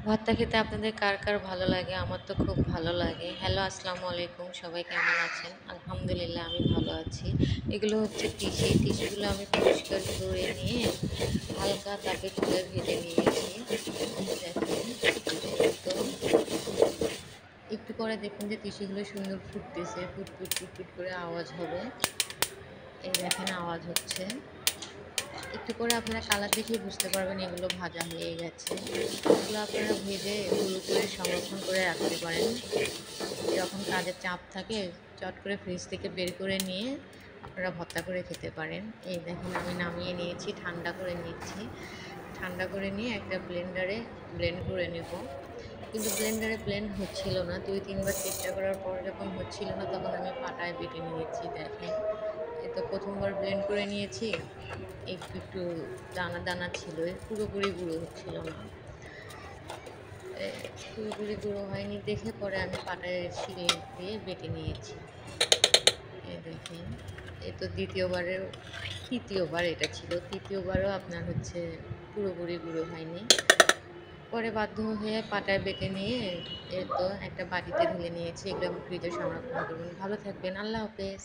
ভর্তা খেতে আপনাদের কার কার ভালো লাগে? আমার তো খুব ভালো লাগে। হ্যালো, আসসালামু আলাইকুম। সবাই কেমন আছেন? আলহামদুলিল্লাহ আমি ভালো আছি। এগুলো হচ্ছে তিসি। তিসিগুলো আমি পরিষ্কার করে নিয়ে হালকা তাপে চুলায় ভেজে নিয়েছি। দেখেন, এই তো একটু পরে দেখুন যে তিসিগুলো সুন্দর ফুটতেছে। ফুটফুট ফুটফুট করে আওয়াজ হবে। এই দেখেন আওয়াজ হচ্ছে। একটু পরে আপনারা কালার দেখেই বুঝতে পারবেন এগুলো ভাজা হয়ে গেছে। এগুলো আপনারা ভেজে গুঁড়ো করে সংরক্ষণ করে রাখতে পারেন। যখন কাজের চাপ থাকে চট করে ফ্রিজ থেকে বের করে নিয়ে আপনারা ভর্তা করে খেতে পারেন। এই দেখেন আমি নামিয়ে নিয়েছি, ঠান্ডা করে নিচ্ছি। ঠান্ডা করে নিয়ে একটা ব্লেন্ডারে ব্লেন্ড করে নেব। কিন্তু ব্লেন্ডারে ব্লেন্ড হচ্ছিল না। ২-৩ বার চেষ্টা করার পর যখন হচ্ছিল না তখন আমি পাটায় বেটে নিয়েছি। দেখেন, এই তো প্রথমবার ব্লেন্ড করে নিয়েছি, একটু একটু দানা দানা ছিল, পুরোপুরি গুঁড়ো হচ্ছিল না। পুরোপুরি গুঁড়ো হয়নি দেখে পরে আমি পাটায় শিলে দিয়ে বেটে নিয়েছি। এই দেখেন, এই তো তৃতীয়বার এটা ছিল। তৃতীয়বারও আপনার হচ্ছে পুরোপুরি গুঁড়ো হয়নি। পরে বাধ্য হয়ে পাটায় বেটে নিয়ে এই তো একটা বাটিতে ঢেলে নিয়েছি। এগুলো ফ্রিজে সংরক্ষণ করুন। ভালো থাকবেন। আল্লাহ হাফেজ।